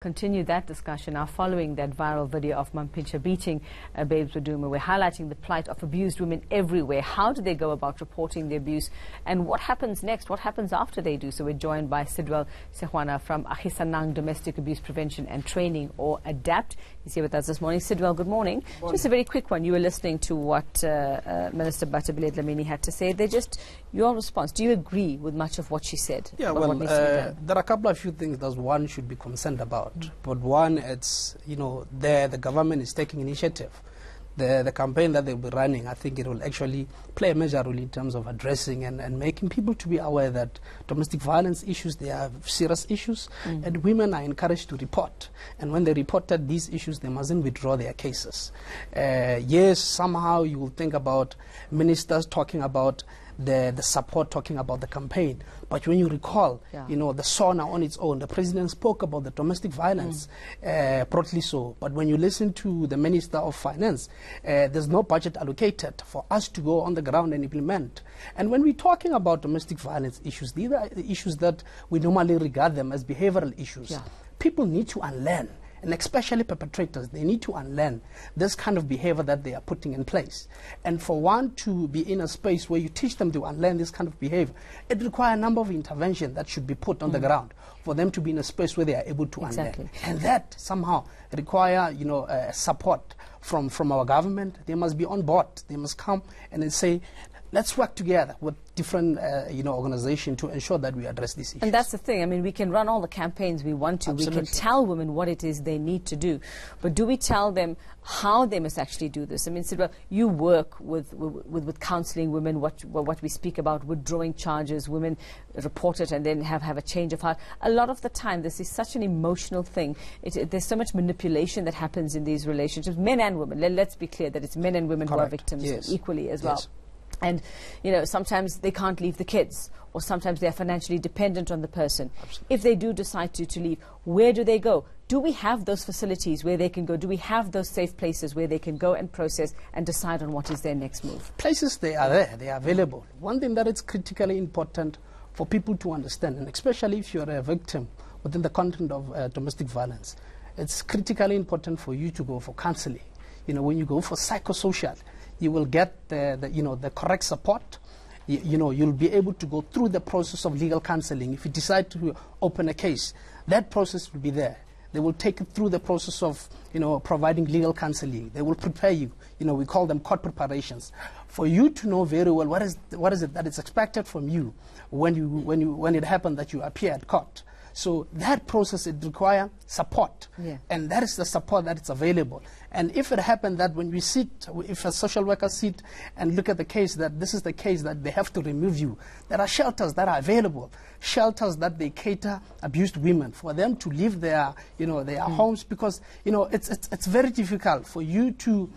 Continue that discussion now following that viral video of Mampintsha beating Babes Wodumo. We're highlighting the plight of abused women everywhere. How do they go about reporting the abuse, and what happens next? What happens after they do? So we're joined by Sidwell, Sehoana from Agisanang Domestic Abuse Prevention and Training, or ADAPT. He's here with us this morning. Sidwell, good morning. Just a very quick one. You were listening to what Minister Bathabile Dlamini had to say. Your response, do you agree with much of what she said? Yeah, well, there are a couple of few things that one should be concerned about. But one, it's, the government is taking initiative. The campaign that they'll be running, I think it will actually play a major role in terms of addressing and making people to be aware that domestic violence issues, they are serious issues, and women are encouraged to report. And when they reported these issues, they mustn't withdraw their cases. Yes, somehow you will think about ministers talking about the support, talking about the campaign. But when you recall, the SONA on its own, the president spoke about the domestic violence, broadly so. But when you listen to the Minister of Finance, there's no budget allocated for us to go on the ground and implement. And when we're talking about domestic violence issues, these are the issues that we normally regard them as behavioral issues. People need to unlearn. And especially perpetrators, they need to unlearn this kind of behavior that they are putting in place. And for one to be in a space where you teach them to unlearn this kind of behavior, it requires a number of interventions that should be put on the ground for them to be in a space where they are able to unlearn. And that somehow require, support from our government. They must be on board. They must come and then say, let's work together with different organizations to ensure that we address these issues. And that's the thing. I mean, we can run all the campaigns we want to. Absolutely. We can tell women what it is they need to do. But do we tell them how they must actually do this? I mean, Sidwell, you work with counseling women, what we speak about, withdrawing charges, women report it and then have a change of heart. A lot of the time, this is such an emotional thing. There's so much manipulation that happens in these relationships, men and women. Let's be clear that it's men and women who are victims equally as well. And, sometimes they can't leave the kids, or sometimes they're financially dependent on the person. Absolutely. If they do decide to leave, where do they go? Do we have those facilities where they can go? Do we have those safe places where they can go and process and decide on what is their next move? Places, they are there. They are available. One thing that is critically important for people to understand, and especially if you're a victim within the content of domestic violence, it's critically important for you to go for counseling. When you go for psychosocial, you will get the correct support. You'll be able to go through the process of legal counseling. If you decide to open a case, that process will be there. They will take you through the process of providing legal counseling. They will prepare you. We call them court preparations, for you to know very well what is it that is expected from you when it happened that you appear at court. So that process, it requires support, and that is the support that is available. And if it happened that when we sit, if a social worker sit and look at the case, that this is the case that they have to remove you, there are shelters that are available, shelters that they cater abused women for them to leave their homes, because it's very difficult for you to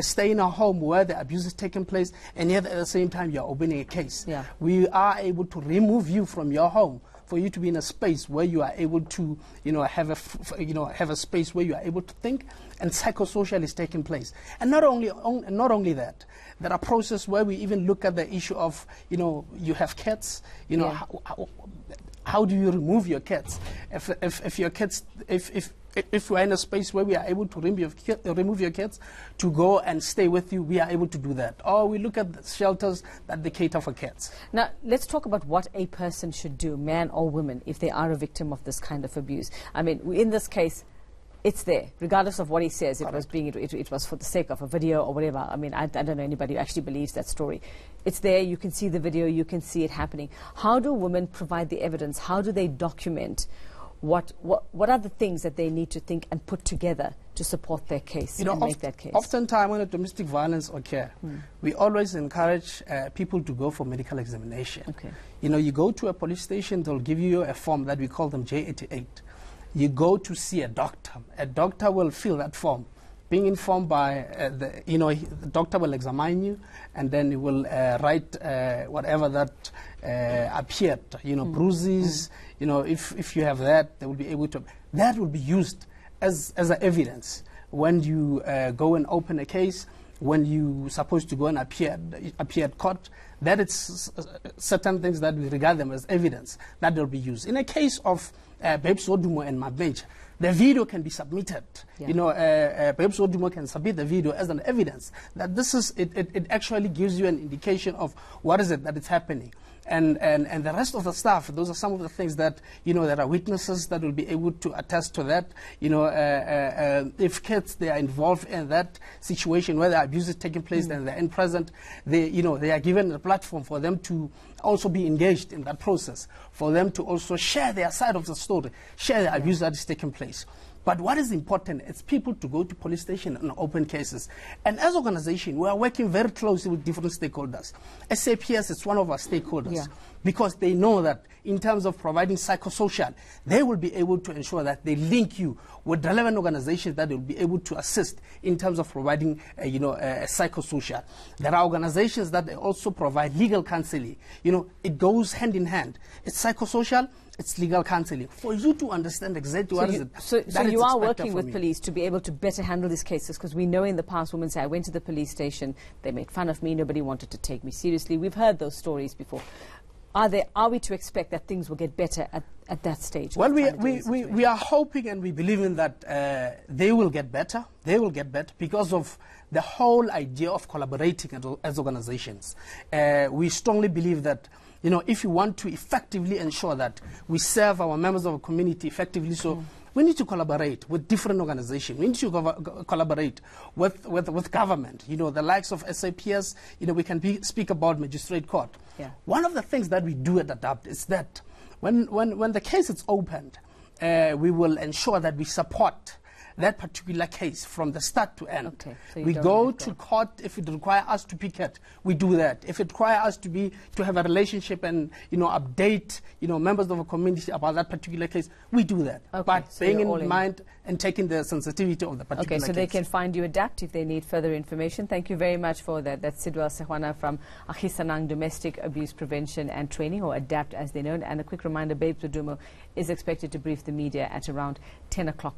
stay in a home where the abuse is taking place, and yet at the same time you're opening a case. We are able to remove you from your home for you to be in a space where you are able to, have a space where you are able to think, and psychosocial is taking place. And not only that, there are processes where we even look at the issue of, you have kids, how do you remove your kids? If your kids, if we're in a space where we are able to remove your kids to go and stay with you, we are able to do that. Or we look at the shelters that they cater for kids. Now, let's talk about what a person should do, man or woman, if they are a victim of this kind of abuse. I mean, in this case, it's there, regardless of what he says. It was for the sake of a video or whatever. I mean, I don't know anybody who actually believes that story. It's there. You can see the video. You can see it happening. How do women provide the evidence? How do they document what are the things that they need to think and put together to support their case and make that case? Oftentimes when a domestic violence occurs, we always encourage people to go for medical examination. You go to a police station, they'll give you a form that we call them J88. You go to see a doctor. A doctor will fill that form, being informed by the doctor will examine you, and then he will write whatever that appeared, bruises, if you have that, they will be able to, that will be used as evidence when you go and open a case, when you supposed to go and appear at court. That it's certain things that we regard them as evidence that will be used. In a case of Babes Wodumo and Mampintsha, the video can be submitted. Yeah. You know, Babes Wodumo can submit the video as an evidence that this is, it actually gives you an indication of what is it that is happening. And the rest of the stuff, those are some of the things that, you know, there are witnesses that will be able to attest to that. You know, if kids, they are involved in that situation where the abuse is taking place, then they're in present, they, you know, they are given a platform for them to also be engaged in that process, for them to also share their side of the story, share the abuse that is taking place. But what is important is people to go to police station and open cases. And as an organization, we are working very closely with different stakeholders. SAPS is one of our stakeholders because they know that in terms of providing psychosocial, they will be able to ensure that they link you with relevant organizations that will be able to assist in terms of providing, you know, psychosocial. There are organizations that they also provide legal counseling. You know, it goes hand in hand. It's psychosocial, it's legal counseling. For you to understand exactly what is it. So you are working with police to be able to better handle these cases, because we know in the past women say, I went to the police station, they made fun of me, nobody wanted to take me seriously. We've heard those stories before. Are we to expect that things will get better at that stage? Well, we are hoping and we believe in that they will get better. They will get better because of the whole idea of collaborating as organizations. We strongly believe that, you know, if you want to effectively ensure that we serve our members of our community effectively, so we need to collaborate with different organizations. We need to collaborate with government, you know, the likes of SAPS. You know, we can speak about magistrate court. Yeah. One of the things that we do at ADAPT is that when the case is opened, we will ensure that we support that particular case from the start to end. Okay, so we go to court if it requires us to picket. We do that. If it requires us to have a relationship and, you know, update, you know, members of a community about that particular case, we do that. Okay, but so being in mind and taking the sensitivity of the particular case. Okay, so they can find you ADAPT if they need further information. Thank you very much for that. That's Sidwell Sehoana from Agisanang Domestic Abuse Prevention and Training, or ADAPT as they're known. And a quick reminder, Babes Wodumo is expected to brief the media at around 10 o'clock.